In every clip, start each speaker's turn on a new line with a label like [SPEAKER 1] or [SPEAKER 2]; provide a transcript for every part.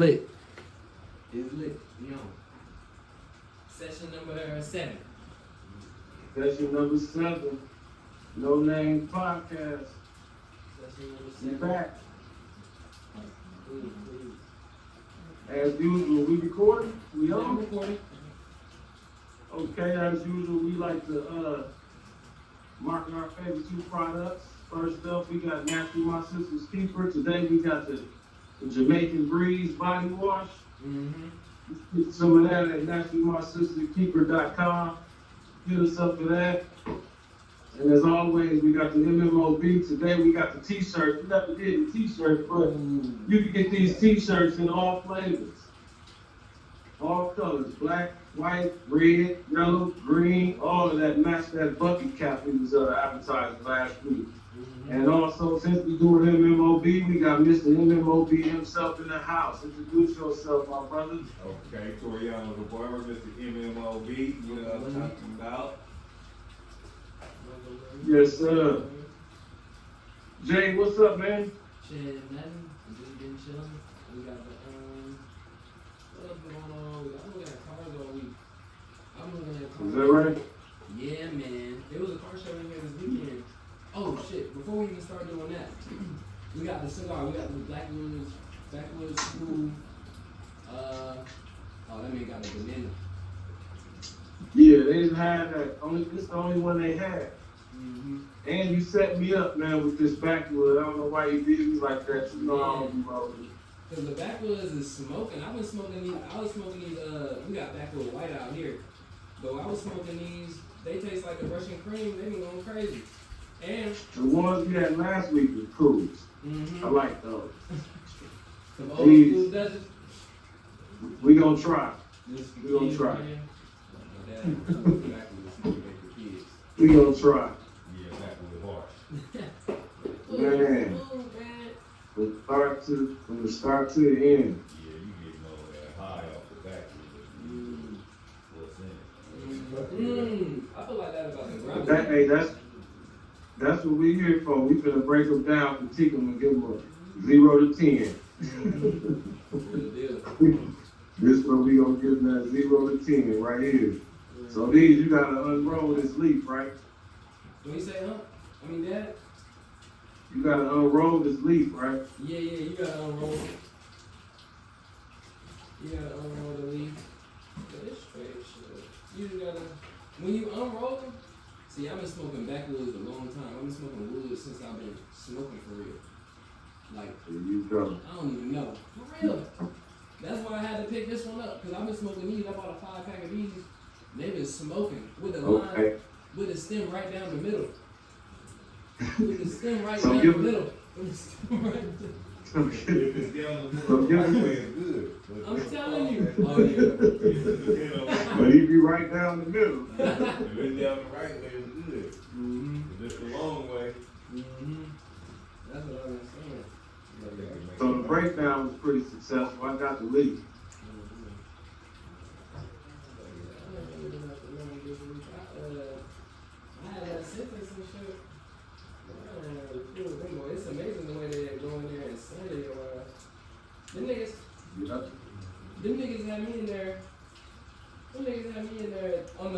[SPEAKER 1] Lit. It's lit. You know. Session number 7.
[SPEAKER 2] Session number 7. No Name Podcast.
[SPEAKER 1] Session number
[SPEAKER 2] We
[SPEAKER 1] 7.
[SPEAKER 2] back.
[SPEAKER 1] Please.
[SPEAKER 2] As usual, we recording? We
[SPEAKER 1] I'm
[SPEAKER 2] on?
[SPEAKER 1] recording.
[SPEAKER 2] Okay, as usual, we like to market our favorite 2 products. First up, we got Naturally My Sister's Keeper. Today we got the Jamaican Breeze Body Wash. Get some of that at naturallymysisterkeeper.com. Hit us up for that. And as always, we got the MMOB. Today we got the t-shirts. We never did the t-shirts, but you can get these t-shirts in all flavors. All colors, black, white, red, yellow, green, all of that match that bucket cap we was advertised last week. And also, since we're doing MMOB, we got Mr. MMOB himself in the house. Introduce yourself, my brother.
[SPEAKER 3] Okay, Toriano the Barber, Mr. MMOB, you know what I'm talking about.
[SPEAKER 2] Yes, sir. Jay, what's up, man?
[SPEAKER 1] Shit, nothing. Just been chilling. We got the what's going on? I'm looking at cars all week. I'm looking at cars.
[SPEAKER 2] Is that right?
[SPEAKER 1] Yeah, man. There was a car show in here this weekend. Oh shit! Before we even start doing that, we got the cigar. We got the Backwoods School. Oh, that man got a banana.
[SPEAKER 2] Yeah, they didn't have that. It's the only one they had.
[SPEAKER 1] Mm-hmm.
[SPEAKER 2] And you set me up, man, with this backwood. I don't know why you did me like that. You know I don't be rolling.
[SPEAKER 1] Cause the Backwoods is smoking. I've been smoking these. I was smoking these. We got Backwood White out here, but I was smoking these. They taste like a Russian cream. They been going crazy. And
[SPEAKER 2] The ones we had last week was cool.
[SPEAKER 1] mm-hmm.
[SPEAKER 2] I like those.
[SPEAKER 1] Some old
[SPEAKER 2] These.
[SPEAKER 1] school Dutchess.
[SPEAKER 2] We gonna try.
[SPEAKER 1] Just
[SPEAKER 2] We gonna
[SPEAKER 1] kids,
[SPEAKER 2] try.
[SPEAKER 1] man. My dad Backwoods smoking for kids.
[SPEAKER 2] We gonna try.
[SPEAKER 3] Yeah, back with harsh.
[SPEAKER 2] Man. From the start to the end.
[SPEAKER 3] Yeah, you getting all that high off the back with what's in it.
[SPEAKER 1] I feel like that about the ground.
[SPEAKER 2] That's what we here for. We finna break them down, critique them, and give them a 0 to 10.
[SPEAKER 1] Real deal.
[SPEAKER 2] This is where we gonna give them that 0 to 10 right here. So these, you gotta unroll this leaf, right?
[SPEAKER 1] When you say Dad?
[SPEAKER 2] You gotta unroll this leaf, right?
[SPEAKER 1] Yeah, you gotta unroll it. You gotta unroll the leaf. But it's straight shit. You just gotta, when you unroll them, see, I've been smoking backwoods a long time. I've been smoking wood since I've been smoking for real. Like,
[SPEAKER 2] There you go.
[SPEAKER 1] I don't even know. For real. That's why I had to pick this one up, because I've been smoking these. I bought a 5-pack of these. They've been smoking with the line,
[SPEAKER 2] Okay.
[SPEAKER 1] with the stem right down the middle. With the stem right
[SPEAKER 2] So
[SPEAKER 1] down
[SPEAKER 2] give
[SPEAKER 1] the
[SPEAKER 2] it-
[SPEAKER 1] middle. With the stem right down.
[SPEAKER 3] If it's down the
[SPEAKER 2] So
[SPEAKER 3] middle,
[SPEAKER 2] give
[SPEAKER 3] right
[SPEAKER 2] it-
[SPEAKER 3] way is good.
[SPEAKER 1] I'm telling you. Oh, yeah.
[SPEAKER 2] But he be right down the middle.
[SPEAKER 3] If it's down the right way is good.
[SPEAKER 1] Mm-hmm.
[SPEAKER 3] If it's the long way,
[SPEAKER 1] Mm-hmm. That's what I've been saying.
[SPEAKER 2] So the breakdown was pretty successful. I got the leaf.
[SPEAKER 1] I had that sentence and shit. It's amazing the way they go in there and send it. Them niggas had me in there. Them niggas had me in there on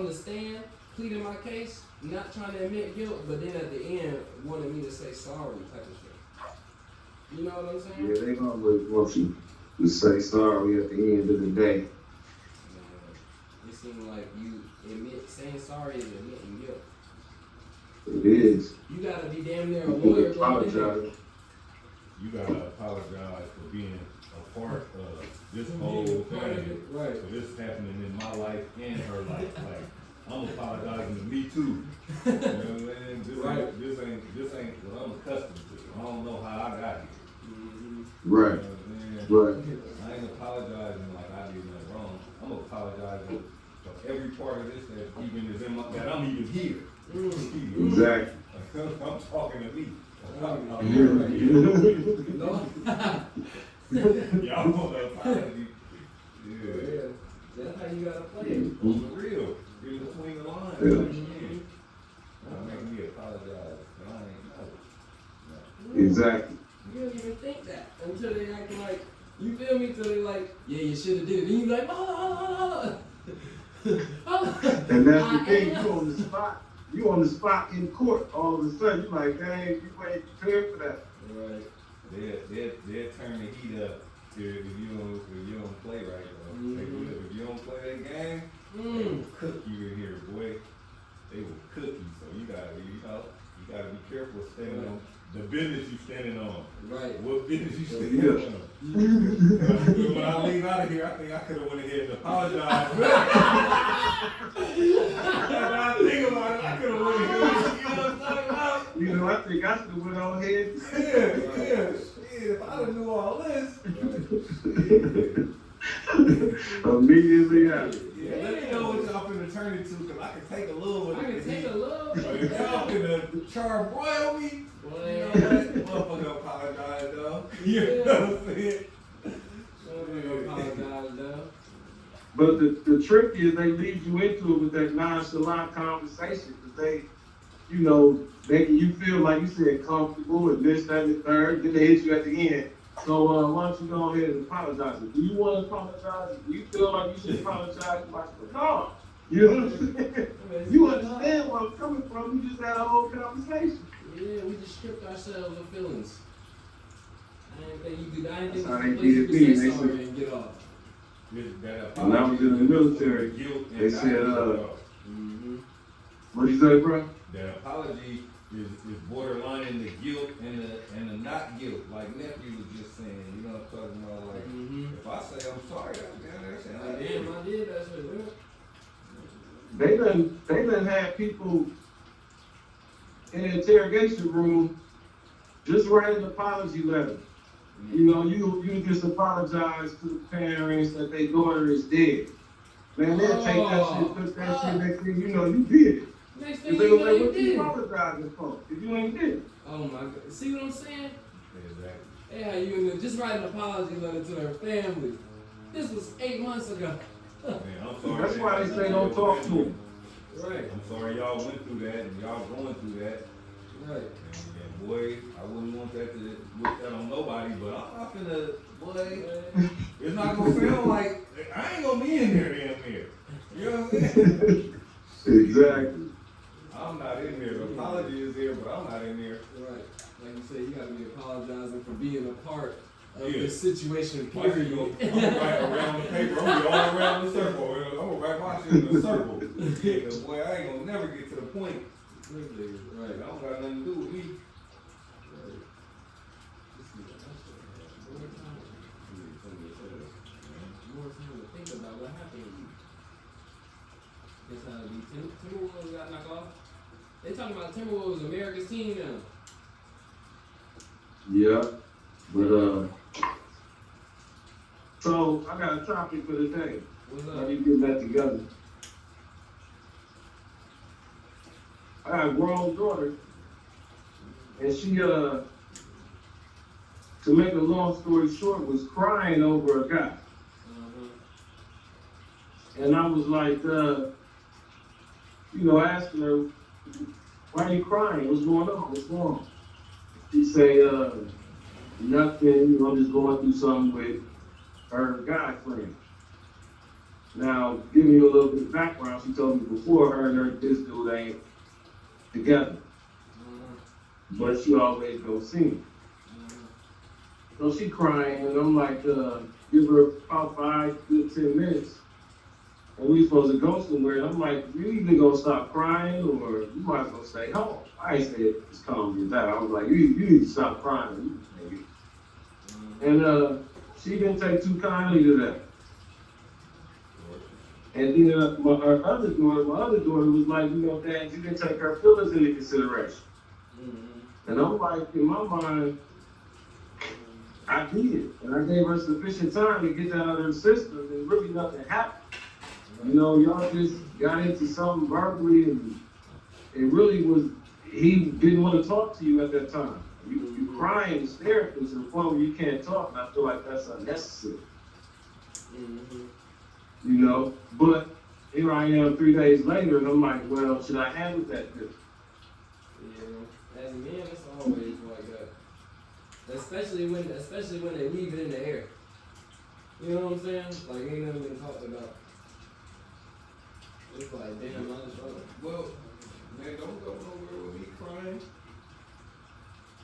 [SPEAKER 1] the stand, pleading my case, not trying to admit guilt, but then at the end wanted me to say sorry type of shit. You know what I'm saying?
[SPEAKER 2] Yeah, they always want you to say sorry at the end of the day.
[SPEAKER 1] It seemed like saying sorry is admitting guilt.
[SPEAKER 2] It is.
[SPEAKER 1] You gotta be damn near a
[SPEAKER 2] You
[SPEAKER 1] lawyer
[SPEAKER 2] can
[SPEAKER 1] going in there.
[SPEAKER 2] apologize.
[SPEAKER 3] you gotta apologize for being a part of this whole thing.
[SPEAKER 1] Right.
[SPEAKER 3] So this is happening in my life and her life. Like, I'm apologizing to me too. You know what I'm saying? This ain't what I'm accustomed to. I don't know how I got here.
[SPEAKER 2] Right.
[SPEAKER 3] You know what I'm saying?
[SPEAKER 2] Right.
[SPEAKER 3] I ain't apologizing like I did nothing wrong. I'm apologizing for every part of this that even is in that I'm even here.
[SPEAKER 2] Exactly.
[SPEAKER 3] I'm talking to me. Y'all want to apology. Yeah.
[SPEAKER 1] That's how you gotta play it.
[SPEAKER 3] For real. In between the lines.
[SPEAKER 2] Yeah.
[SPEAKER 3] Like, yeah. Making me apologize. But I ain't know.
[SPEAKER 2] Exactly.
[SPEAKER 1] You don't even think that. until they acting like, you feel me? Till they like, yeah, you should have did it. And you like, oh.
[SPEAKER 2] And that's the thing, you on the spot. You on the spot in court all of a sudden. You like, dang, you ain't prepared for that.
[SPEAKER 1] Right.
[SPEAKER 3] They'll turn the heat up if you don't play right. If you don't play that game, they will cook you in here, boy. They will cook you. So you gotta be careful standing on the business you standing on.
[SPEAKER 1] Right.
[SPEAKER 3] What business you standing on? When I leave out of here, I think I could have went ahead and apologized. When I think about it, I could have went ahead. You know what I'm talking about?
[SPEAKER 2] You know, I think I should have went on ahead.
[SPEAKER 3] Yeah. If I done knew all this.
[SPEAKER 2] Immediately after.
[SPEAKER 3] Yeah, let me know what y'all finna turn it to, cause I can take a little bit.
[SPEAKER 1] I can take a little.
[SPEAKER 3] But if y'all finna charbroil me,
[SPEAKER 1] Well,
[SPEAKER 3] you know what? Motherfucker apologize, dog. You know what I'm saying?
[SPEAKER 1] Apologize, though.
[SPEAKER 2] But the trick is they lead you into it with that nonchalant conversation because they, you know, making you feel like you said comfortable and this, that, and the third. Then they hit you at the end. So why don't you go ahead and apologize? Do you want to apologize? Do you feel like you should apologize? Like, no. You know what I'm saying? You understand where I'm coming from. We just had a whole conversation.
[SPEAKER 1] Yeah, we just stripped ourselves of feelings. I didn't think you could. I didn't think
[SPEAKER 2] That's how
[SPEAKER 1] you
[SPEAKER 2] they
[SPEAKER 1] could
[SPEAKER 2] did it.
[SPEAKER 1] say
[SPEAKER 2] They
[SPEAKER 1] sorry
[SPEAKER 2] said-
[SPEAKER 1] and get off.
[SPEAKER 2] When I was in the military, they said, what you say, bro?
[SPEAKER 3] The apology is borderline in the guilt and the not guilt, like nephew was just saying. You know what I'm talking about? Like, if I say I'm sorry, that's
[SPEAKER 1] Like, damn, I did that shit.
[SPEAKER 2] They done had people in the interrogation room just write an apology letter. You know, you just apologize to the parents that their daughter is dead. Man, they'll take that shit, put that shit next thing you know, you did it.
[SPEAKER 1] Next
[SPEAKER 2] If
[SPEAKER 1] thing
[SPEAKER 2] they
[SPEAKER 1] you
[SPEAKER 2] was
[SPEAKER 1] know,
[SPEAKER 2] like,
[SPEAKER 1] you
[SPEAKER 2] what you
[SPEAKER 1] did.
[SPEAKER 2] apologizing for? If you ain't did it.
[SPEAKER 1] Oh my God. See what I'm saying?
[SPEAKER 3] Exactly.
[SPEAKER 1] Yeah, you in there just write an apology letter to their family. This was 8 months ago.
[SPEAKER 3] Man, I'm sorry.
[SPEAKER 2] That's why they say don't talk to them.
[SPEAKER 1] Right.
[SPEAKER 3] I'm sorry y'all went through that and y'all going through that.
[SPEAKER 1] Right.
[SPEAKER 3] And boy, I wouldn't want that to wish that on nobody, but I'm not gonna, boy, it's not gonna sound like, I ain't gonna be in there damn near. You know what I'm saying?
[SPEAKER 2] Exactly.
[SPEAKER 3] I'm not in there. The apology is there, but I'm not in there.
[SPEAKER 1] Right. Like you said, you gotta be apologizing for being a part of
[SPEAKER 3] Yeah.
[SPEAKER 1] this situation,
[SPEAKER 3] I'm gonna write around the paper. I'm gonna be all around the circle. I'm gonna write my shit in a circle. Because boy, I ain't gonna never get to the point.
[SPEAKER 1] Right.
[SPEAKER 3] I don't got nothing to do with me.
[SPEAKER 1] More time to think about what happened. Guess how the Timberwolves got knocked off. They talking about Timberwolves America's team now.
[SPEAKER 2] Yeah. But so I got a topic for today.
[SPEAKER 1] What's
[SPEAKER 2] How
[SPEAKER 1] up?
[SPEAKER 2] you get that together? I got a grown daughter, and she, to make a long story short, was crying over a guy. And I was like, asking her, why are you crying? What's going on? What's wrong? She say, nothing, I'm just going through something with her guy friend. Now, giving you a little bit of background, she told me before this dude ain't together. But she always go see him. So she crying, and I'm like, give her about 5 to 10 minutes. And we supposed to go somewhere, and I'm like, you either gonna stop crying, or you might as well stay home. I ain't said, just calm your down. I was like, you need to stop crying, you nigga. And she didn't take too kindly to that. And then my other daughter was like, Dad, you didn't take her feelings into consideration. And I'm like, in my mind, I did. And I gave her sufficient time to get that out of her system, and really nothing happened. Y'all just got into something verbally, and it really was, he didn't want to talk to you at that time. You crying hysterically to the point where you can't talk, and I feel like that's unnecessary. But here I am 3 days later, and I'm like, well, should I handle that different?
[SPEAKER 1] Yeah, as a man, it's always like that. Especially when they leave it in the air. You know what I'm saying? Like ain't never been talked about. It's like damn, I just wrote.
[SPEAKER 3] Well, man, don't go nowhere with me crying.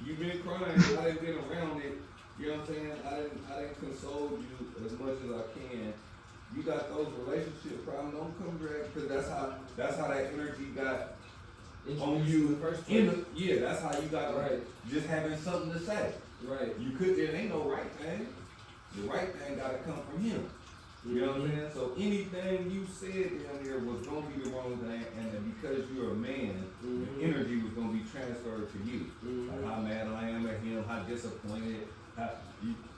[SPEAKER 3] You've been crying. I didn't been around it. You know what I'm saying? I didn't console you as much as I can. You got those relationship problems. Don't come grab because that's how that energy got on you.
[SPEAKER 1] The first place.
[SPEAKER 3] Yeah, that's how you got
[SPEAKER 1] Right.
[SPEAKER 3] just having something to say.
[SPEAKER 1] Right.
[SPEAKER 3] You could. It ain't no right thing. The right thing got to come from him. You know what I'm saying? So anything you said down there was gonna be the wrong thing, and then because you're a man, the energy was gonna be transferred to you. Like how mad I am at him, how disappointed, how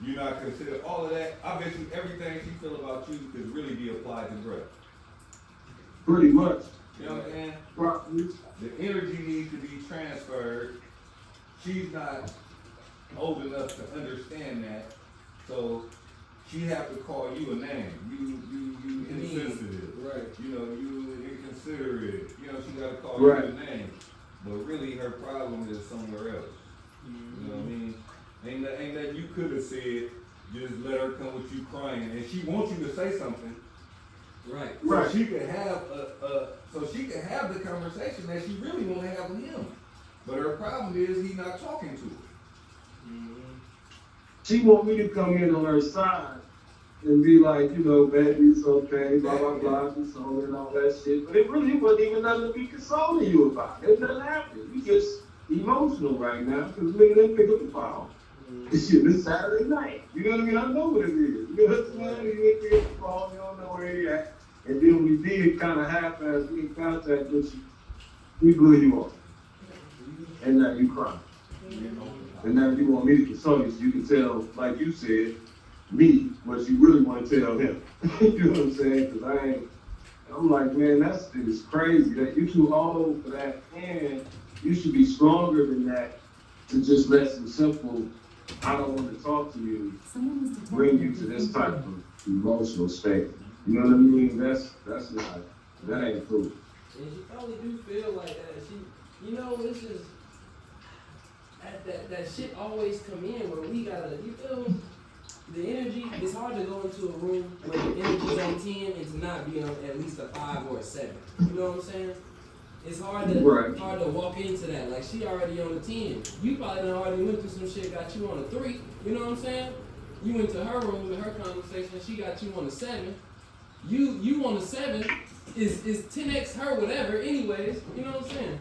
[SPEAKER 3] you're not considered. All of that. I bet you everything she feel about you could really be applied to Brett.
[SPEAKER 2] Pretty much.
[SPEAKER 3] You know what I'm saying?
[SPEAKER 2] Probably.
[SPEAKER 3] The energy needs to be transferred. She's not old enough to understand that, so she have to call you a name. You insensitive.
[SPEAKER 1] Right.
[SPEAKER 3] You know, you inconsiderate. You know, she got to call
[SPEAKER 2] Right.
[SPEAKER 3] you a name. But really, her problem is somewhere else. You know what I mean? Ain't that you could have said, just let her come with you crying, and she wants you to say something.
[SPEAKER 1] Right.
[SPEAKER 2] Right.
[SPEAKER 3] So she could have the conversation that she really want to have with him. But her problem is he's not talking to her.
[SPEAKER 2] She want me to come in on her side and be like, you know, baby, it's okay, blah, blah, blah, consoling and all that shit. But it really wasn't even nothing to be consoling you about. There's nothing happening. You just emotional right now because nigga didn't pick up the phone. This shit is Saturday night. You know what I mean? I know what it is. You know what I'm saying? You didn't pick up the phone, you don't know where he at. And then we did kind of half-ass get in contact with you. We blew you off. And now you crying. And now you want me to console you so you can tell, like you said, me what you really want to tell him. You know what I'm saying? Because I'm like, man, it's crazy that you too old for that, and you should be stronger than that to just let some simple, I don't want to talk to you, bring you to this type of emotional state. You know what I mean? That's not, that ain't cool.
[SPEAKER 1] And she probably do feel like that. You know, it's just that shit always come in where we gotta, you feel me? The energy, it's hard to go into a room where the energy's on 10 and to not be on at least a 5 or a 7. You know what I'm saying? It's hard to walk into that. Like she already on a 10. You probably done already went through some shit, got you on a 3. You know what I'm saying? You went to her room and her conversation, she got you on a 7. You on a 7 is 10x her whatever anyways. You know what I'm saying?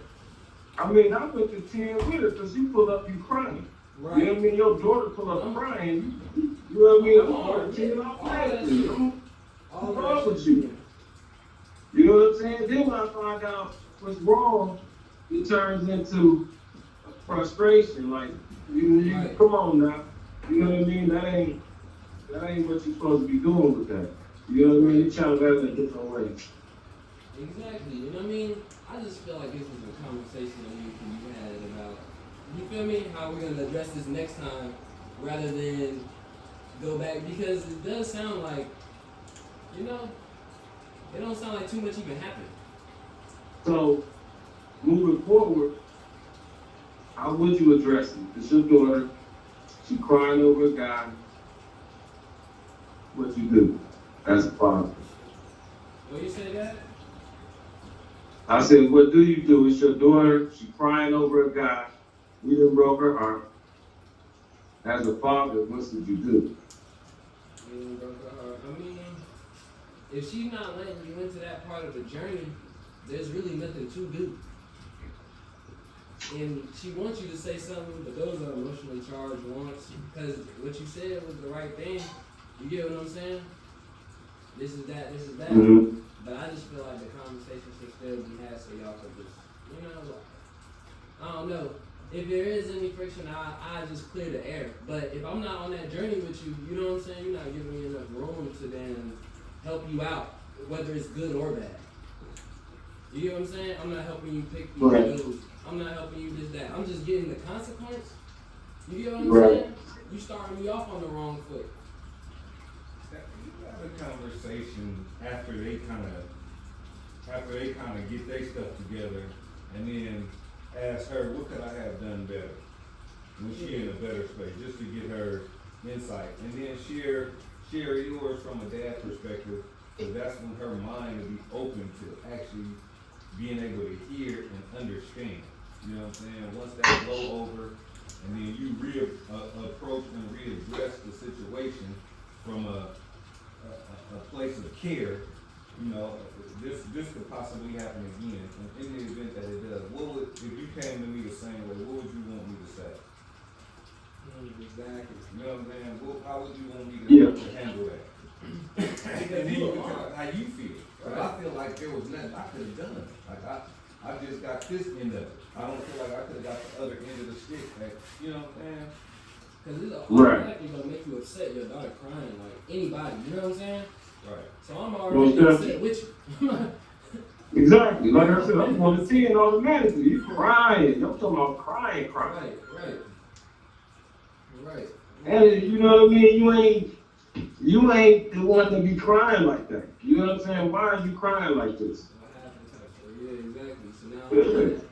[SPEAKER 2] I mean, I went to 10 with her because you pull up, you crying.
[SPEAKER 1] Right.
[SPEAKER 2] You know what I mean? Your daughter pull up crying. You know what I mean? I'm hard to you. I'm wrong with you. You know what I'm saying? Then when I find out what's wrong, it turns into frustration. Like, you
[SPEAKER 1] Right.
[SPEAKER 2] Come on now. You know what I mean? That ain't what you're supposed to be doing with that. You know what I mean? You're trying to have it a different way.
[SPEAKER 1] Exactly. You know what I mean? I just feel like this is a conversation that we can be had about, you feel me? How we're gonna address this next time rather than go back, because it does sound like, you know, it don't sound like too much even happened.
[SPEAKER 2] So, moving forward, how would you address it? It's your daughter, she crying over a guy. What you do as a father?
[SPEAKER 1] What you say that?
[SPEAKER 2] I said, what do you do? It's your daughter, she crying over a guy. We done broke her heart. As a father, what should you do?
[SPEAKER 1] I mean, if she's not letting you into that part of the journey, there's really nothing to do. And she wants you to say something, but those are emotionally charged wants. Because what you said was the right thing. You get what I'm saying? This is that.
[SPEAKER 2] Mm-hmm.
[SPEAKER 1] But I just feel like the conversation should still be had so y'all could just, you know, I don't know. If there is any friction, I just clear the air. But if I'm not on that journey with you, you know what I'm saying? You're not giving me enough room to then help you out, whether it's good or bad. You get what I'm saying? I'm not helping you pick these bills. I'm not helping you this, that. I'm just getting the consequence. You get what I'm saying? You starting me off on the wrong foot.
[SPEAKER 3] You have a conversation after they kind of get their stuff together, and then ask her, what could I have done better? when she in a better space, just to get her insight, and then share yours from a dad perspective, because that's when her mind will be open to actually being able to hear and understand. You know what I'm saying? Once that blow over, and then you approach and readdress the situation from a place of care, you know, this could possibly happen again. And in the event that it does, if you came to me the same way, what would you want me to say?
[SPEAKER 1] Exactly.
[SPEAKER 3] You know what I'm saying? How would you want me to handle that?
[SPEAKER 1] Because
[SPEAKER 3] And then
[SPEAKER 1] you
[SPEAKER 3] you
[SPEAKER 1] a
[SPEAKER 3] can
[SPEAKER 1] mom.
[SPEAKER 3] tell how you feel. But I feel like there was nothing I could have done. Like I just got this end of it. I don't feel like I could have got the other end of the stick. Like, you know what I'm saying?
[SPEAKER 1] Because it's
[SPEAKER 2] Right.
[SPEAKER 1] automatically gonna make you upset. Your daughter crying, like anybody. You know what I'm saying?
[SPEAKER 3] Right.
[SPEAKER 1] So I'm
[SPEAKER 2] Most
[SPEAKER 1] already
[SPEAKER 2] definitely.
[SPEAKER 1] upset with you.
[SPEAKER 2] Exactly. Like I said, I'm on the 10 automatically. You crying. I'm talking about crying.
[SPEAKER 1] Right.
[SPEAKER 2] And you know what I mean? You ain't the one to be crying like that. You know what I'm saying? Why are you crying like this?
[SPEAKER 1] What happened type shit. Yeah, exactly. So now I'm doing that.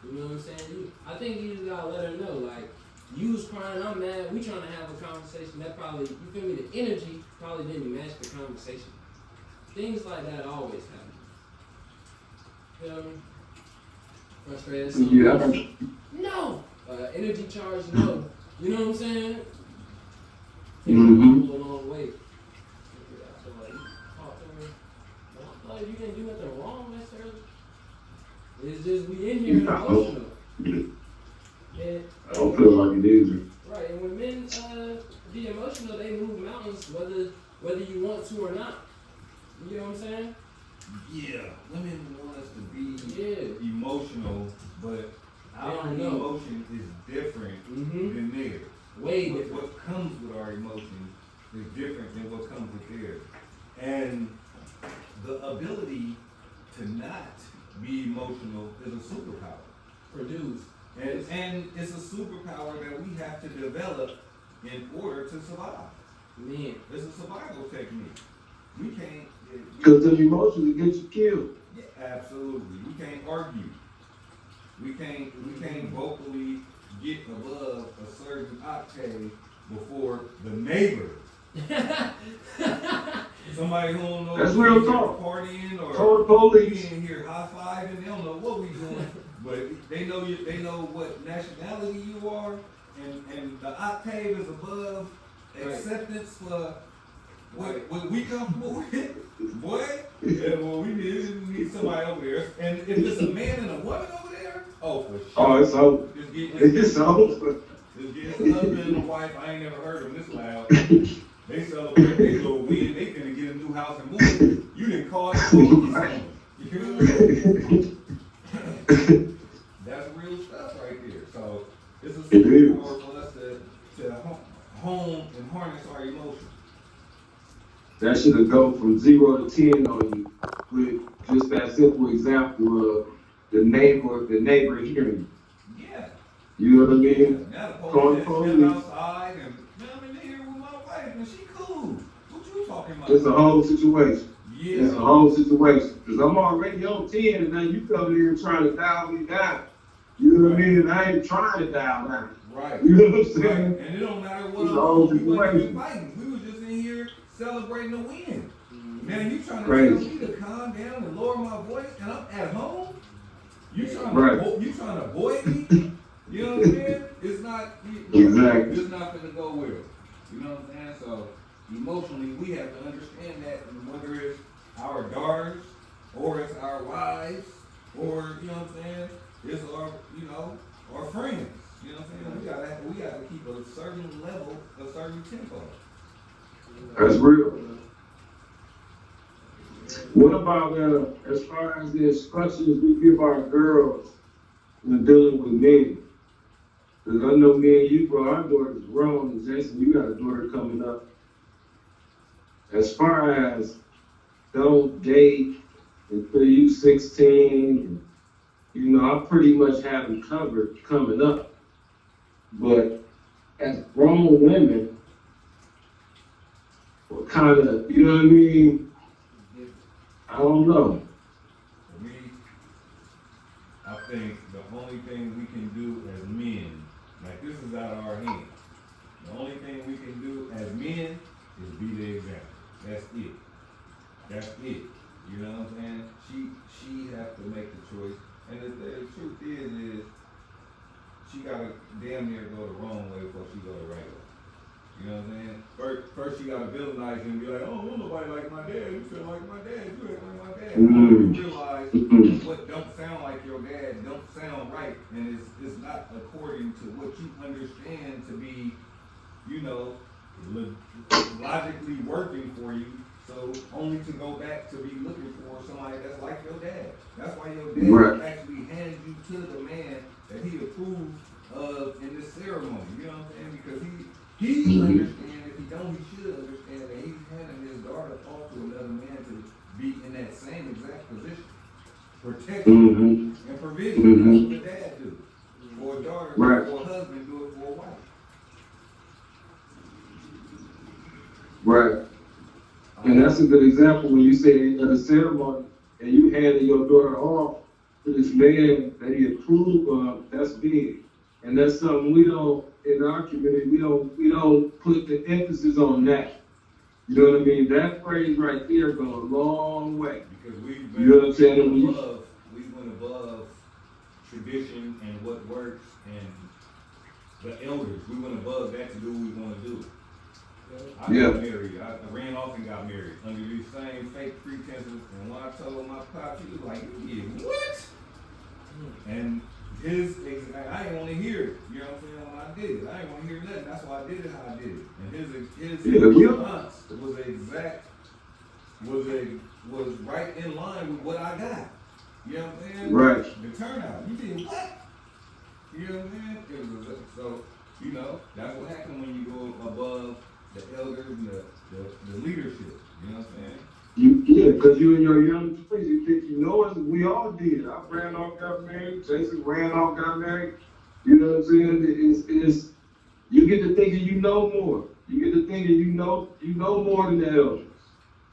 [SPEAKER 1] You know what I'm saying? I think you just gotta let her know, like, you was crying, I'm mad, we trying to have a conversation. That probably, you feel me? The energy probably didn't match the conversation. Things like that always happen. You know? Frustrated.
[SPEAKER 2] Yeah.
[SPEAKER 1] No. Energy charge, no. You know what I'm saying?
[SPEAKER 2] Mhm.
[SPEAKER 1] Go a long way. I feel like you talk to me. I don't feel like you didn't do nothing wrong necessarily. It's just we in here and
[SPEAKER 2] No.
[SPEAKER 1] emotional. And,
[SPEAKER 2] I don't feel like it either.
[SPEAKER 1] right, and when men be emotional, they move mountains whether you want to or not. You know what I'm saying?
[SPEAKER 3] Yeah. Women want us to be
[SPEAKER 1] Yeah.
[SPEAKER 3] emotional, but our
[SPEAKER 1] They don't know.
[SPEAKER 3] emotion is different
[SPEAKER 1] Mm-hmm.
[SPEAKER 3] than theirs.
[SPEAKER 1] Way
[SPEAKER 3] What-
[SPEAKER 1] different.
[SPEAKER 3] What comes with our emotions is different than what comes with theirs. And the ability to not be emotional is a superpower.
[SPEAKER 1] Produce.
[SPEAKER 3] And it's a superpower that we have to develop in order to survive.
[SPEAKER 1] Men.
[SPEAKER 3] It's a survival technique. We can't.
[SPEAKER 2] Because the emotions will get you killed.
[SPEAKER 3] Yeah, absolutely. We can't argue. We can't vocally get above a certain octave before the neighbor. Somebody who don't know
[SPEAKER 2] That's
[SPEAKER 3] if
[SPEAKER 2] real
[SPEAKER 3] we
[SPEAKER 2] talk.
[SPEAKER 3] partying or
[SPEAKER 2] Call the police.
[SPEAKER 3] we in here high fiving, they don't know what we doing, but they know what nationality you are, and the octave is above
[SPEAKER 1] Right.
[SPEAKER 3] acceptance for what we comfortable with. Boy, yeah, well, we need somebody over there, and if it's a man and a woman over there, oh, for sure.
[SPEAKER 2] Oh, it's over.
[SPEAKER 3] Just get
[SPEAKER 2] It's over.
[SPEAKER 3] a husband and a wife. I ain't never heard them this loud. They celebrate their little win. They finna get a new house and move. You didn't call it. You know what I mean? That's real stuff right there. So it's a
[SPEAKER 2] It is.
[SPEAKER 3] superpower for us to hone and harness our emotions.
[SPEAKER 2] That should go from 0 to 10 on you with just that simple example of the neighbor hearing.
[SPEAKER 3] Yeah.
[SPEAKER 2] You know what I mean?
[SPEAKER 3] Now the
[SPEAKER 2] Call the
[SPEAKER 3] police been
[SPEAKER 2] police.
[SPEAKER 3] outside and man, I'm in here with my wife and she cool. What you talking about?
[SPEAKER 2] It's a whole situation.
[SPEAKER 3] Yeah.
[SPEAKER 2] It's a whole situation. Because I'm already on 10 and now you come here trying to dial me down. You know what I mean? And I ain't trying to dial down.
[SPEAKER 3] Right.
[SPEAKER 2] You know what I'm
[SPEAKER 3] Right.
[SPEAKER 2] saying?
[SPEAKER 3] And it don't matter what
[SPEAKER 2] It's
[SPEAKER 3] I'm
[SPEAKER 2] a whole
[SPEAKER 3] on. We wasn't even
[SPEAKER 2] situation.
[SPEAKER 3] fighting. We was just in here celebrating the win. Man, you trying to
[SPEAKER 2] Crazy.
[SPEAKER 3] tell me to calm down and lower my voice and I'm at home? You trying
[SPEAKER 2] Right.
[SPEAKER 3] to avoid me? You know what I'm saying? It's not
[SPEAKER 2] Exactly.
[SPEAKER 3] It's not gonna go well. You know what I'm saying? So emotionally we have to understand that, and whether it's our daughters or it's our wives or you know what I'm saying, it's our friends. You know what I'm saying? We gotta keep a certain level, a certain tempo.
[SPEAKER 2] That's real. What about as far as the instructions we give our girls when dealing with men? Because I know me and you, bro, our daughter's grown, and Jason, you got a daughter coming up. As far as don't date until you 16, you know, I pretty much have them covered coming up. But as grown women, what kind of, you know what I mean? I don't know.
[SPEAKER 3] For me, I think the only thing we can do as men, like this is out of our hands. The only thing we can do as men is be the example. That's it. That's it. You know what I'm saying? She has to make the choice. And the truth is she gotta damn near go the wrong way before she go the right way. You know what I'm saying? First she gotta villainize you and be like, oh, don't nobody like my dad. You feel like my dad. You act like my dad.
[SPEAKER 2] Mm-hmm.
[SPEAKER 3] You realize what don't sound like your dad don't sound right, and it's not according to what you understand to be, you know, logically working for you. So only to go back to be looking for somebody that's like your dad. That's why your dad
[SPEAKER 2] Right.
[SPEAKER 3] actually handed you to the man that he approved of in this ceremony. You know what I'm saying? Because he understands, if he don't, he should understand that he's handing his daughter off to another man to be in that same exact position. Protection and provision. That's what a dad do. For a daughter,
[SPEAKER 2] Right.
[SPEAKER 3] for a husband, do it for a wife.
[SPEAKER 2] Right. And that's a good example when you say at a ceremony and you handed your daughter off to this man that he approved of. That's big, and that's something we don't in our community. We don't put the emphasis on that. You know what I mean? That phrase right there goes a long way.
[SPEAKER 3] Because we
[SPEAKER 2] You know what I'm saying?
[SPEAKER 3] we went above tradition and what works and the elders. We went above that to do what we want to do. I
[SPEAKER 2] Yeah.
[SPEAKER 3] got married. I ran off and got married under these same fake pretenses. And when I told my pops, he was like, "You did what?" And I didn't want to hear it. You know what I'm saying? When I did it, I didn't want to hear nothing. That's why I did it how I did it. And his response was right in line with what I got. You know what I'm saying?
[SPEAKER 2] Right.
[SPEAKER 3] The turnout. You did what? You know what I'm saying? So, you know, that's what happened when you go above the elders and the leadership. You know what I'm saying?
[SPEAKER 2] Because you in your young 20s, you think you know it. We all did. I ran off, got married. Jason ran off, got married. You know what I'm saying? It's you get to thinking you know more. You get to thinking you know more than the elders.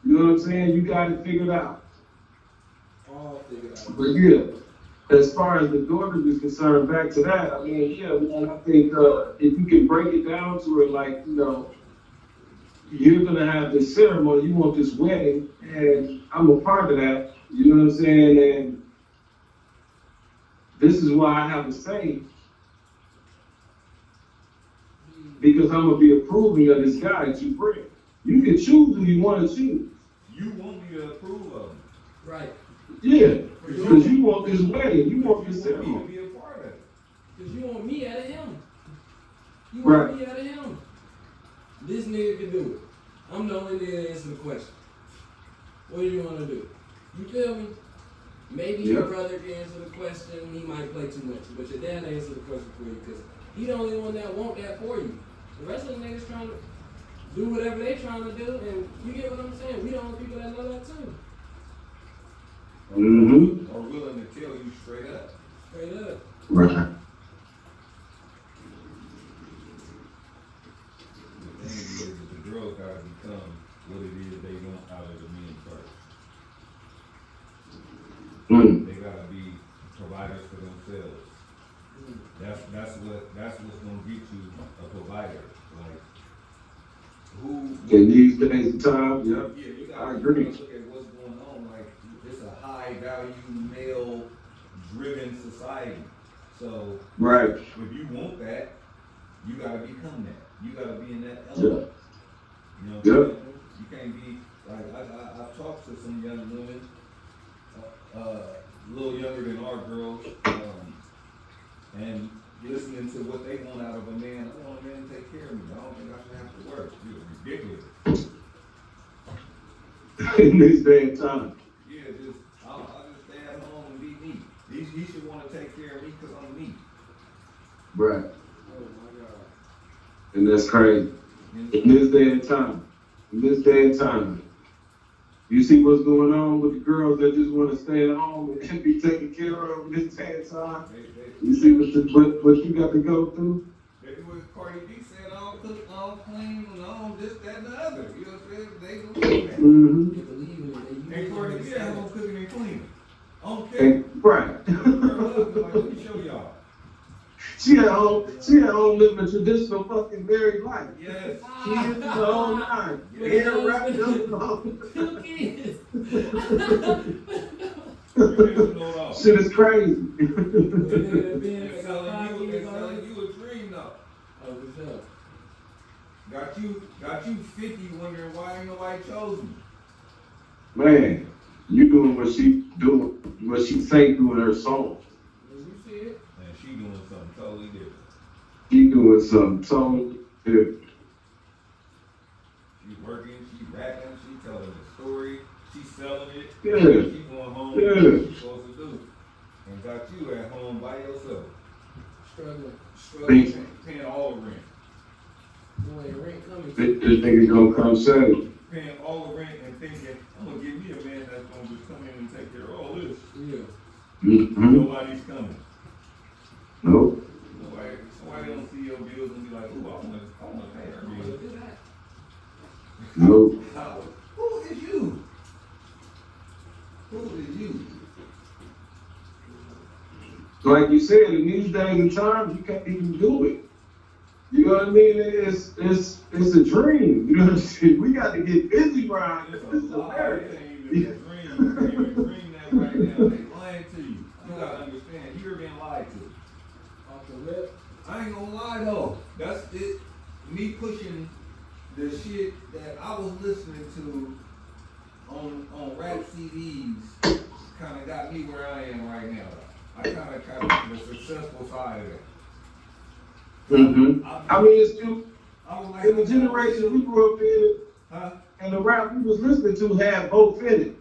[SPEAKER 2] You know what I'm saying? You got it figured out.
[SPEAKER 1] All figured out.
[SPEAKER 2] But yeah, as far as the daughters is concerned, back to that, I mean, yeah, man, I think if you can break it down to it, like, you know, you're gonna have this ceremony, you want this wedding, and I'm a part of that, you know what I'm saying? And this is why I have a say, because I'm gonna be approving of this guy that you bring. You can choose who you want to choose.
[SPEAKER 3] You want me to approve of him.
[SPEAKER 1] Right.
[SPEAKER 2] Yeah, because you want this wedding, you want this
[SPEAKER 3] You want me
[SPEAKER 2] ceremony.
[SPEAKER 3] to be a part of it.
[SPEAKER 1] Because you want me out of him. You
[SPEAKER 2] Right.
[SPEAKER 1] want me out of him. This nigga can do it. I'm the only nigga to answer the question. What do you want to do? You feel me? Maybe your
[SPEAKER 2] Yeah.
[SPEAKER 1] brother can answer the question. He might play too much. But your dad answer the question for you because he the only one that want that for you. The rest of the niggas trying to do whatever they trying to do. And you get what I'm saying? We the only people that know that too.
[SPEAKER 2] Mm-hmm.
[SPEAKER 3] Or willing to tell you straight up.
[SPEAKER 1] Straight up.
[SPEAKER 2] Right.
[SPEAKER 3] The thing is that the girls gotta become what it is they want out of the men first. They gotta be providers for themselves. That's what's gonna get you a provider. Like who
[SPEAKER 2] In these days and times, yeah.
[SPEAKER 3] yeah, you
[SPEAKER 2] I
[SPEAKER 3] gotta
[SPEAKER 2] agree.
[SPEAKER 3] look at what's going on. Like it's a high value male driven society. So
[SPEAKER 2] Right.
[SPEAKER 3] if you want that, you gotta become that. You gotta be in that element. You know what I'm
[SPEAKER 2] Yeah.
[SPEAKER 3] saying? You can't be like I've talked to some young women, a little younger than our girls, and listening to what they want out of a man. I want a man to take care of me. I don't think I should have to work. It's ridiculous.
[SPEAKER 2] In this day and time.
[SPEAKER 3] Yeah, I'll just stay at home and be me. He should want to take care of me because I'm me.
[SPEAKER 2] Right.
[SPEAKER 1] Oh my God.
[SPEAKER 2] And that's crazy. In this day and time. In this day and time. You see what's going on with the girls that just want to stay at home and be taken care of in this day and time? You see what you got to go through?
[SPEAKER 3] They do what Cardi B said, I don't cook, I don't clean, and I don't this, that, and the other. You know what I'm saying? They believe that.
[SPEAKER 2] Mm-hmm.
[SPEAKER 1] They believe in it. They
[SPEAKER 3] And Cardi B,
[SPEAKER 1] understand
[SPEAKER 3] I
[SPEAKER 1] it.
[SPEAKER 3] don't cooking and cleaning. I don't care.
[SPEAKER 2] And, right.
[SPEAKER 3] Girl, like, let me show y'all.
[SPEAKER 2] She at home living a traditional fucking married life.
[SPEAKER 3] Yes.
[SPEAKER 2] Kids the whole time.
[SPEAKER 1] With
[SPEAKER 2] Hair
[SPEAKER 1] the
[SPEAKER 2] wrapped
[SPEAKER 1] husband.
[SPEAKER 2] up.
[SPEAKER 1] Two kids.
[SPEAKER 3] You never know it all.
[SPEAKER 2] Shit is crazy.
[SPEAKER 3] It's selling you a dream though.
[SPEAKER 1] Oh, what's up?
[SPEAKER 3] Got you 50 wondering why ain't nobody chose me.
[SPEAKER 2] Man, you doing what she say doing her song.
[SPEAKER 1] You see it?
[SPEAKER 3] And she doing something totally different.
[SPEAKER 2] She doing something totally different.
[SPEAKER 3] She working, she rapping, she telling the story, she selling it.
[SPEAKER 2] Yeah.
[SPEAKER 3] She going home
[SPEAKER 2] Yeah.
[SPEAKER 3] doing what she supposed to do. And got you at home by yourself.
[SPEAKER 1] Struggling.
[SPEAKER 3] Paying all the rent.
[SPEAKER 1] Boy, rent coming.
[SPEAKER 2] This nigga gonna come save.
[SPEAKER 3] Paying all the rent and thinking, I'm gonna give me a man that's gonna just come in and take care of all this.
[SPEAKER 1] Yeah.
[SPEAKER 2] Mm-hmm.
[SPEAKER 3] Nobody's coming.
[SPEAKER 2] Nope.
[SPEAKER 3] Somebody don't see your bills and be like, ooh, I wanna pay her bills.
[SPEAKER 1] Do that.
[SPEAKER 2] Nope.
[SPEAKER 3] Who is you? Who is you?
[SPEAKER 2] Like you said, in these days and times, you can't even do it. You know what I mean? It's a dream. You know what I'm saying? We got to get busy around
[SPEAKER 3] It's
[SPEAKER 2] this.
[SPEAKER 3] a
[SPEAKER 2] This is
[SPEAKER 3] lie.
[SPEAKER 2] America.
[SPEAKER 3] It ain't even a dream. You can't even dream that right now. They lying to you. You gotta understand, you're being lied to.
[SPEAKER 1] Off the rip.
[SPEAKER 3] I ain't gonna lie though. That's it. Me pushing the shit that I was listening to on rap CDs kind of got me where I am right now. I kind of the successful side of it.
[SPEAKER 2] Mm-hmm. I mean, it's too,
[SPEAKER 3] I was like,
[SPEAKER 2] in the generation we grew up in,
[SPEAKER 3] huh?
[SPEAKER 2] and the rap we was listening to had both in it.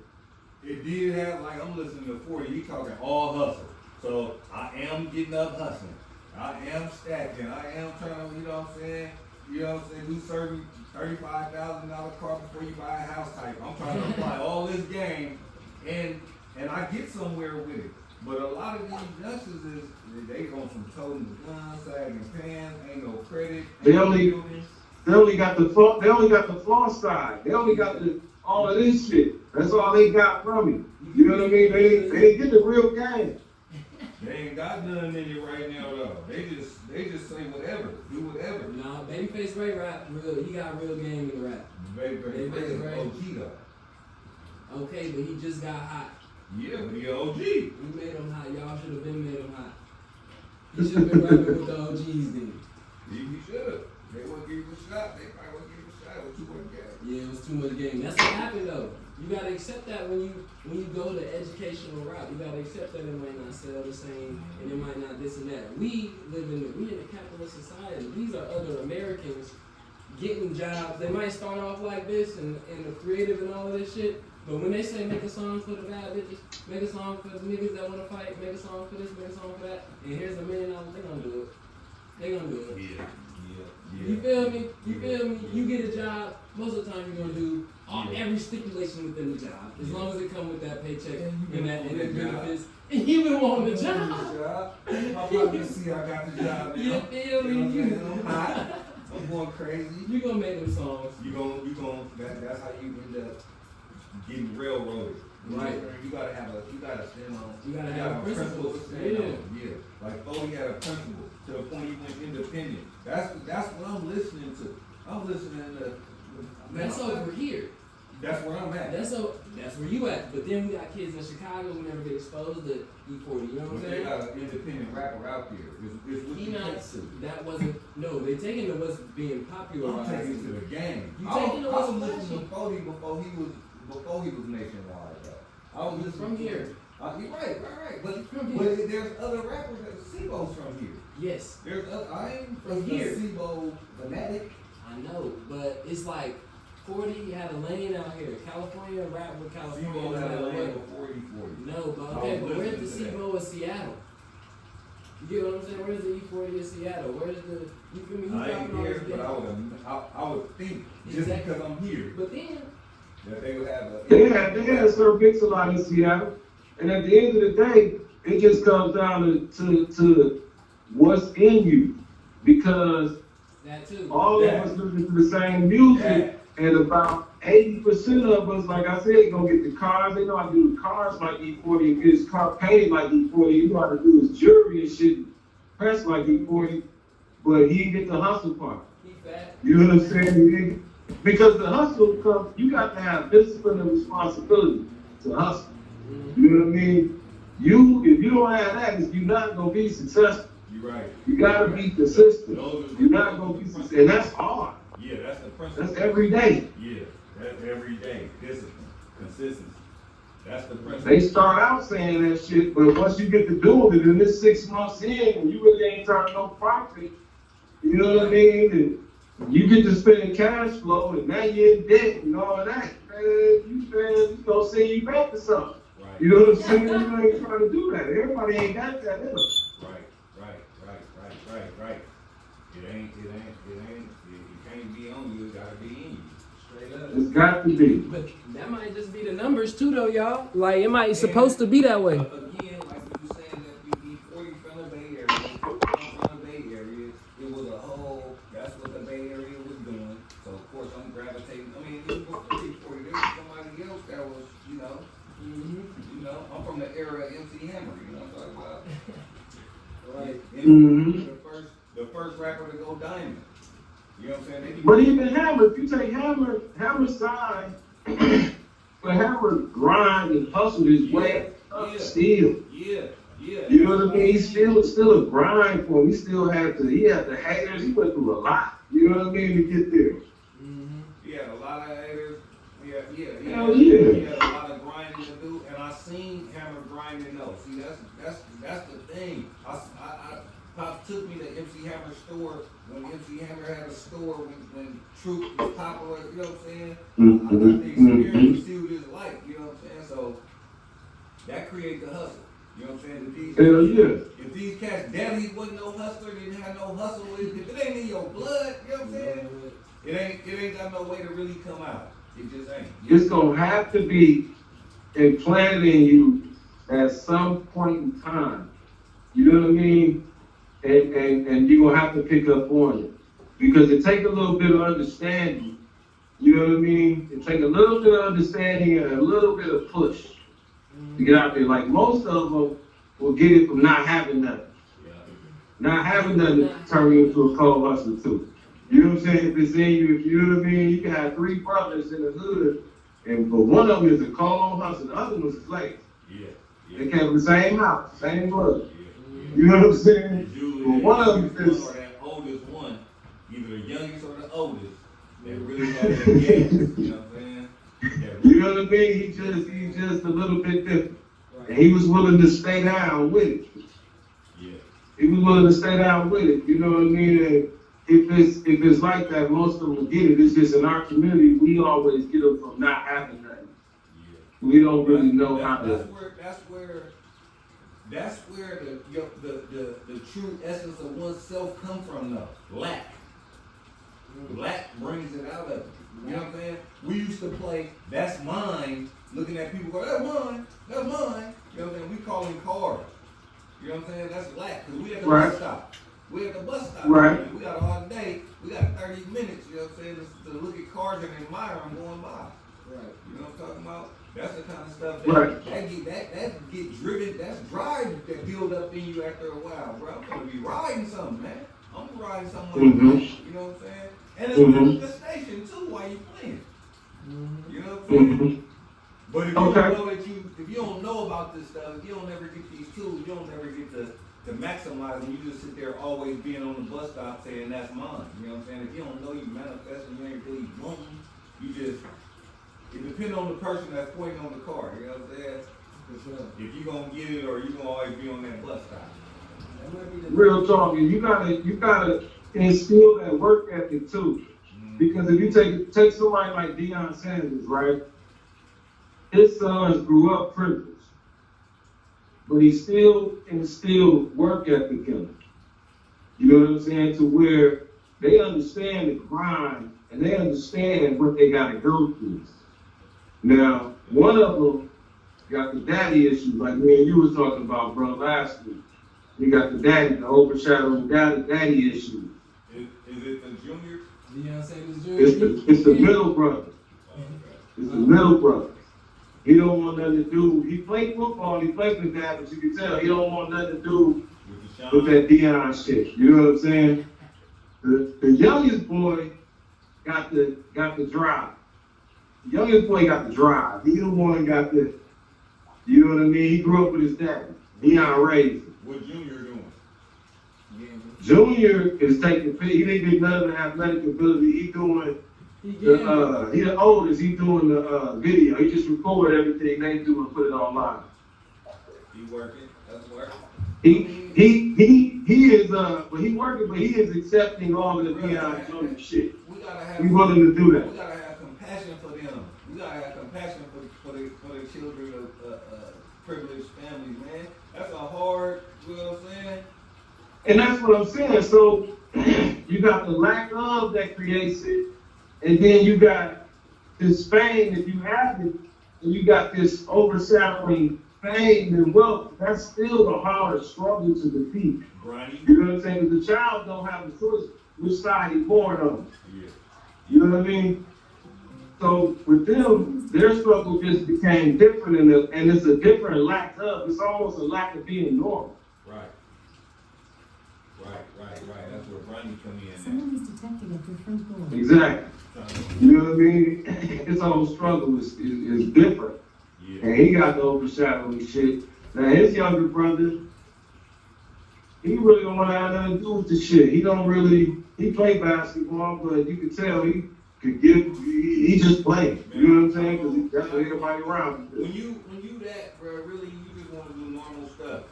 [SPEAKER 3] It did have, like, I'm listening to 40, you talking all hustle. So I am getting up hustling. I am stacking. I am trying to, you know what I'm saying? You know what I'm saying? Do certain $35,000 car before you buy a house type. I'm trying to apply all this game and I get somewhere with it. But a lot of these youngsters is, they on some toting the gun, sagging pants, ain't no credit.
[SPEAKER 2] They
[SPEAKER 3] ain't no
[SPEAKER 2] only-
[SPEAKER 3] building.
[SPEAKER 2] They only got the floss side. They only got all of this shit. That's all they got from it. You know what I mean? They didn't get the real game.
[SPEAKER 3] They ain't got none in it right now though. They just say whatever, do whatever.
[SPEAKER 1] Nah, Babyface Ray rap real. He got real game in the rap.
[SPEAKER 3] Baby,
[SPEAKER 1] Babyface Ray.
[SPEAKER 3] OG though.
[SPEAKER 1] Okay, but he just got hot.
[SPEAKER 3] Yeah, but he OG.
[SPEAKER 1] We made him hot. Y'all should have been made him hot. He should have been rapping with the OGs then.
[SPEAKER 3] He should have. They wouldn't give him a shot. They probably wouldn't give him a shot. What you wouldn't get.
[SPEAKER 1] Yeah, it was too much game. That's what happened though. You gotta accept that when you go the educational route. You gotta accept that it might not sell the same and it might not this and that. We in a capitalist society. These are other Americans getting jobs. They might start off like this and the creative and all of this shit. But when they say make a song for the bad bitches, make a song for the niggas that wanna fight, make a song for this, make a song for that, and here's $1 million, they gonna do it. They gonna do it.
[SPEAKER 3] Yeah.
[SPEAKER 1] You feel me? You feel me? You get a job, most of the time you're gonna do every stipulation within the job. As long as it come with that paycheck and that benefits. And you been wanting the job.
[SPEAKER 3] I'm about to see I got the job now.
[SPEAKER 1] You feel me?
[SPEAKER 3] I'm hot. I'm going crazy.
[SPEAKER 1] You gonna make them songs.
[SPEAKER 3] That's how you end up getting railroaded.
[SPEAKER 1] Right.
[SPEAKER 3] You gotta stand on.
[SPEAKER 1] You gotta have principles.
[SPEAKER 3] to stand on. Yeah. Like Foley had a principle to the point he went independent. That's what I'm listening to. I'm listening to.
[SPEAKER 1] That's over here.
[SPEAKER 3] That's where I'm at.
[SPEAKER 1] That's where you at. But then we got kids in Chicago who never get exposed to E40. You know what I'm
[SPEAKER 3] But they
[SPEAKER 1] saying?
[SPEAKER 3] got an independent rapper out there. It's what
[SPEAKER 1] He
[SPEAKER 3] you
[SPEAKER 1] not.
[SPEAKER 3] take to.
[SPEAKER 1] That wasn't. No, they taking it what's being popularized.
[SPEAKER 3] I'm taking it to the game.
[SPEAKER 1] You
[SPEAKER 3] I
[SPEAKER 1] taking it
[SPEAKER 3] was
[SPEAKER 1] what's
[SPEAKER 3] listening to
[SPEAKER 1] flashy.
[SPEAKER 3] Foley before he was nationwide though. I was listening
[SPEAKER 1] From
[SPEAKER 3] to
[SPEAKER 1] here.
[SPEAKER 3] him. You're right. But
[SPEAKER 1] From here.
[SPEAKER 3] there's other rappers that Sebo's from here.
[SPEAKER 1] Yes,
[SPEAKER 3] There's I ain't
[SPEAKER 1] From
[SPEAKER 3] from
[SPEAKER 1] here.
[SPEAKER 3] the Sebo fanatic.
[SPEAKER 1] I know, but it's like 40 had a lane out here. California rap with California.
[SPEAKER 3] Sebo
[SPEAKER 1] no
[SPEAKER 3] had a
[SPEAKER 1] matter
[SPEAKER 3] lane
[SPEAKER 1] what.
[SPEAKER 3] before E40.
[SPEAKER 1] No, but
[SPEAKER 3] I
[SPEAKER 1] okay,
[SPEAKER 3] was
[SPEAKER 1] but where's the
[SPEAKER 3] listening to that.
[SPEAKER 1] Sebo of Seattle? You get what I'm saying? Where's the E40 of Seattle? Where's the, you feel me? You
[SPEAKER 3] I ain't
[SPEAKER 1] dropping all
[SPEAKER 3] here,
[SPEAKER 1] this
[SPEAKER 3] but
[SPEAKER 1] game.
[SPEAKER 3] I would think just
[SPEAKER 1] Exactly.
[SPEAKER 3] because I'm here
[SPEAKER 1] But then,
[SPEAKER 3] that they would have a.
[SPEAKER 2] They had Sir Mix-a-Lot in Seattle, and at the end of the day, it just comes down to what's in you, because
[SPEAKER 1] that too.
[SPEAKER 2] all of us listen to the same music, and about 80% of us, like I said, gonna get the cars. They know how to do the cars like E40, and get his car painted like E40. You know how to do his jewelry and shit press like he 40, but he get the hustle part.
[SPEAKER 1] He fat.
[SPEAKER 2] You know what I'm saying? Because the hustle comes, you got to have discipline and responsibility to hustle. You know what I mean? If you don't have that, you're not gonna be successful.
[SPEAKER 3] You're right.
[SPEAKER 2] You gotta be consistent.
[SPEAKER 3] Those are-
[SPEAKER 2] You're not gonna be successful, and that's hard.
[SPEAKER 3] Yeah, that's the principle.
[SPEAKER 2] That's every day.
[SPEAKER 3] Yeah, that's every day. Discipline, consistency. That's the principle.
[SPEAKER 2] They start out saying that shit, but once you get to doing it, and it's 6 months in, and you really ain't turning no profit, you know what I mean? And you get to spending cash flow, and now you're in debt and all of that. You gonna send you back to something.
[SPEAKER 3] Right.
[SPEAKER 2] You know what I'm saying? You ain't trying to do that. Everybody ain't got that in them.
[SPEAKER 3] Right. It can't be on you, it gotta be in you.
[SPEAKER 1] Straight up.
[SPEAKER 2] It's got to be.
[SPEAKER 1] But that might just be the numbers too, though, y'all. Like it might supposed to be that way.
[SPEAKER 3] Again, like you were saying that before you from the Bay Area, from the Bay Area, it was a whole, that's what the Bay Area was doing. So of course I'm gravitating, I mean, even before there was somebody else that was, you know, I'm from the era of MC Hammer, you know what I'm talking about?
[SPEAKER 1] Right.
[SPEAKER 2] Mhm.
[SPEAKER 3] The first rapper to go diamond. You know what I'm saying?
[SPEAKER 2] But even Hammer, if you take Hammer's side, but Hammer grind and hustle his way up still.
[SPEAKER 3] Yeah.
[SPEAKER 2] You know what I mean? It's still a grind for him. He had the haters. He went through a lot. You know what I mean, to get there.
[SPEAKER 3] He had a lot of haters. He
[SPEAKER 2] Hell yeah.
[SPEAKER 3] He had a lot of grinding to do, and I seen Hammer grinding though. See, that's the thing. Pops took me to MC Hammer store when MC Hammer had a store when Troop was popular. You know what I'm saying? I got the experience to see what it's like. You know what I'm saying? So that creates the hustle. You know what I'm saying?
[SPEAKER 2] Hell yeah.
[SPEAKER 3] If these cats, daddy wasn't no hustler, didn't have no hustle, if it ain't in your blood, you know what I'm saying? It ain't got no way to really come out. It just ain't.
[SPEAKER 2] It's gonna have to be implanted in you at some point in time. You know what I mean? And you're gonna have to pick up on it. Because it take a little bit of understanding. You know what I mean? It take a little bit of understanding and a little bit of push to get out there. Like most of them will get it from not having nothing. Not having nothing to turn you into a cold hustler too. You know what I'm saying? If it's in you, if you know what I mean, you can have 3 brothers in the hood, but one of them is a cold hustler, the other one's a slave. They came from the same house, same blood. You know what I'm saying? But one of them is
[SPEAKER 3] that oldest one, either the youngest or the oldest, that really had that game. You know what I'm saying?
[SPEAKER 2] You know what I mean? He's just a little bit different. And he was willing to stay down with it. He was willing to stay down with it. You know what I mean? And if it's like that, most of them will get it. It's just in our community, we always get them from not having nothing. We don't really know how to.
[SPEAKER 3] That's where the true essence of oneself come from, though. Lack. Lack brings it out of it. You know what I'm saying? We used to play, that's mine, looking at people go, that's mine. You know what I'm saying? We call them cars. You know what I'm saying? That's lack, because we at the bus stop. We at the bus stop.
[SPEAKER 2] Right.
[SPEAKER 3] We got a hard day. We got 30 minutes, you know what I'm saying, to look at cars and admire them going by.
[SPEAKER 1] Right.
[SPEAKER 3] You know what I'm talking about? That's the kind of stuff that get driven, that's drive that build up in you after a while, bro. I'm gonna be riding something, man. I'm riding something, you know what I'm saying? And it's a good station too while you playing. You know what I'm saying? But if you don't know if you don't know about this stuff, if you don't ever get these tools, you don't ever get to maximize them. You just sit there always being on the bus stop saying that's mine. You know what I'm saying? If you don't know you manifesting, you ain't really wanting, you just, it depends on the person that's pointing on the car, you know what I'm saying? If you gonna get it or you gonna always be on that bus stop.
[SPEAKER 2] Real talk, you gotta instill that work ethic too. Because if you take somebody like Deion Sanders, right? His sons grew up privileged, but he still instilled work ethic in them. You know what I'm saying? To where they understand the grind and they understand what they gotta go through. Now, one of them got the daddy issues, like me and you was talking about, bro, last week. You got the overshadowing daddy issues.
[SPEAKER 3] Is it the junior?
[SPEAKER 1] Deion Sanders Jr.?
[SPEAKER 2] It's the middle brother. It's the middle brother. He don't want nothing to do. He played football, he played with dad, but you can tell he don't want nothing to do with that Dion shit. You know what I'm saying? The youngest boy got the drive. The youngest boy got the drive. He the one got the, you know what I mean? He grew up with his daddy. Dion raised him.
[SPEAKER 3] What Junior doing?
[SPEAKER 2] Junior is taking, he didn't get none of the athletic ability. He doing he the oldest. He doing the video. He just record everything they do and put it online.
[SPEAKER 3] He working. That's work.
[SPEAKER 2] He is but he working, but he is accepting all of the Dion Junior shit.
[SPEAKER 3] We gotta have.
[SPEAKER 2] He's willing to do that.
[SPEAKER 3] We gotta have compassion for them. We gotta have compassion for the children of privileged families, man. That's a hard. You know what I'm saying?
[SPEAKER 2] And that's what I'm saying. So you got the lack of that creates it, and then you got this fame if you have it, and you got this overshadowing fame and wealth. That's still the hardest struggle to defeat.
[SPEAKER 3] Grinding.
[SPEAKER 2] You know what I'm saying? Because the child don't have the choice which side he's born on.
[SPEAKER 3] Yeah.
[SPEAKER 2] You know what I mean? So with them, their struggle just became different, and it's a different lack of. It's almost a lack of being normal.
[SPEAKER 3] Right. That's where grinding come in.
[SPEAKER 4] Someone is detected at your front door.
[SPEAKER 2] Exactly. You know what I mean? His whole struggle is different.
[SPEAKER 3] Yeah.
[SPEAKER 2] And he got the overshadowing shit. Now his younger brother, he really don't want to have nothing to do with the shit. He don't really, he played basketball, but you could tell he could give, he just played. You know what I'm saying? Because that's what everybody around him.
[SPEAKER 3] When you that, bro, really, you just want to do normal stuff.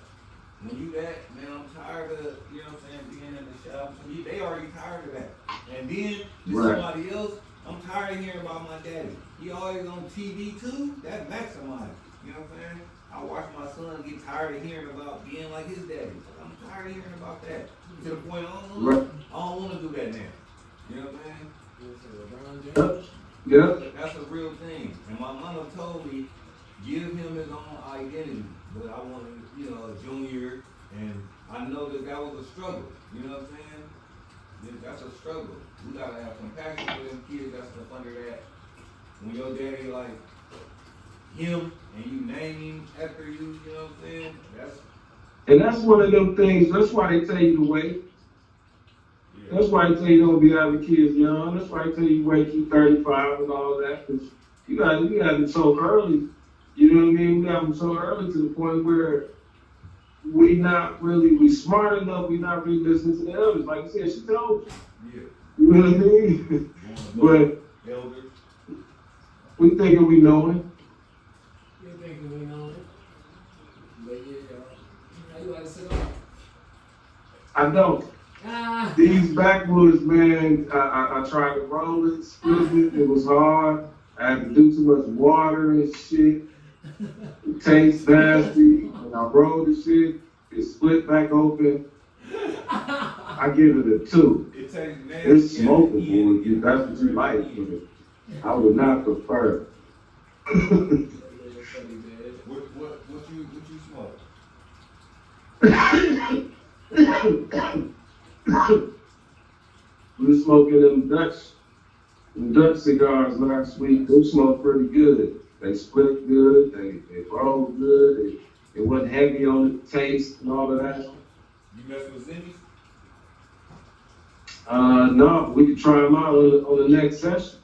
[SPEAKER 3] When you that, man, I'm tired of, you know what I'm saying, being in the shop. So they already tired of that. And then
[SPEAKER 2] Right.
[SPEAKER 3] somebody else, I'm tired of hearing about my daddy. He always on TV too. That maximized. You know what I'm saying? I watch my son get tired of hearing about being like his daddy. I'm tired of hearing about that. To the point I don't want to do that now. You know what I'm saying?
[SPEAKER 2] Yep.
[SPEAKER 3] That's a real thing. And my mama told me, give him his own identity. But I wanted, you know, a junior, and I know that was a struggle. You know what I'm saying? That's a struggle. We gotta have compassion for them kids that's up under that. When your daddy like him and you name him after you, you know what I'm saying?
[SPEAKER 2] And that's one of them things, that's why they tell you to wait.
[SPEAKER 3] Yeah.
[SPEAKER 2] That's why they tell you don't be having kids young. That's why they tell you wait till 35 and all that. Because you got it so early. You know what I mean? We have them so early to the point where we smart enough, we not really listening to the elders. Like you said, she told you.
[SPEAKER 3] Yeah.
[SPEAKER 2] You know what I mean? But
[SPEAKER 3] Elders.
[SPEAKER 2] we thinking we know it.
[SPEAKER 1] You thinking we know it? But yeah, how you like to sit on?
[SPEAKER 2] I don't.
[SPEAKER 1] Ah.
[SPEAKER 2] These backwoods, man, I tried to roll it, split it, it was hard. I had to do too much water and shit. It tastes nasty. When I rolled the shit, it split back open. I give it a 2.
[SPEAKER 3] It tastes nasty.
[SPEAKER 2] It's smokable if that's what you like. But I would not prefer.
[SPEAKER 3] What you smoke?
[SPEAKER 2] We were smoking them Dutch cigars last week. They smoked pretty good. They split good. They rolled good. It wasn't heavy on the taste and all of that.
[SPEAKER 3] You mess with Zimmies?
[SPEAKER 2] No, we could try them out on the next session.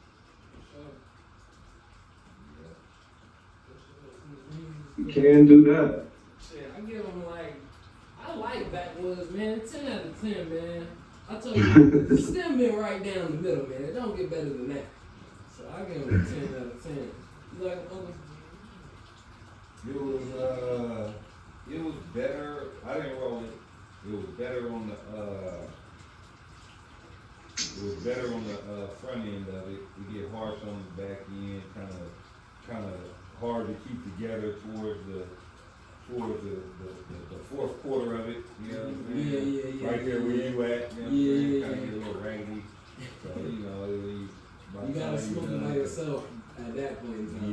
[SPEAKER 2] We can do that.
[SPEAKER 1] Shit, I give them I like backwoods, man. 10 out of 10, man. I told you, the stem been right down the middle, man. It don't get better than that. So I give them a 10 out of 10. You like them, Uncle?
[SPEAKER 3] It was better. I didn't roll it. It was better on the front end of it. It get harsh on the back end, kind of hard to keep together towards the fourth quarter of it. You know what I'm saying?
[SPEAKER 1] Yeah.
[SPEAKER 3] Right there where you at. You know what I'm saying? Kind of get a little raggedy. So
[SPEAKER 1] You gotta smoke it by yourself at that point in time.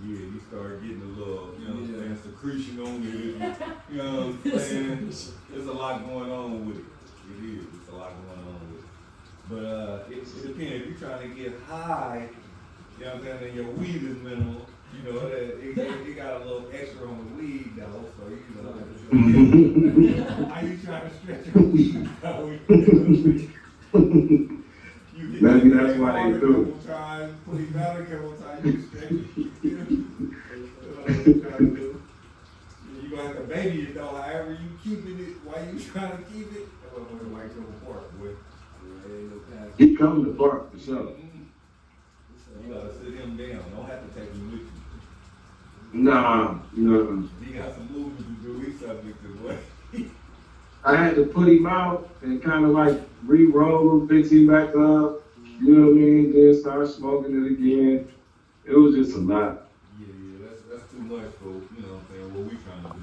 [SPEAKER 3] Yeah, you start getting a little, you know what I'm saying, secretion on it. You know what I'm saying? There's a lot going on with it. It is. It's a lot going on with it. But it depends. If you're trying to get high, you know what I'm saying, and your weed is minimal, You know, it got a little extra on the weed though, so you know. How you trying to stretch your weed though? You get
[SPEAKER 2] Maybe
[SPEAKER 3] that
[SPEAKER 2] that's why they
[SPEAKER 3] water a
[SPEAKER 2] do
[SPEAKER 3] couple times, put it down a couple times, you can stretch it. That's what you trying to do. You gonna have to baby it though, however you keeping it, why you trying to keep it? That motherfucker like your park, boy.
[SPEAKER 2] He coming to park for sure.
[SPEAKER 3] You gotta sit him down, don't have to take him with you.
[SPEAKER 2] Nah, no.
[SPEAKER 3] He got some movement to do, he's subject to what?
[SPEAKER 2] I had to put him out and kind of like re-roll him, fix him back up. You know what I mean? Then start smoking it again. It was just a lot.
[SPEAKER 3] Yeah, that's too much for, you know what I'm saying, what we trying to do.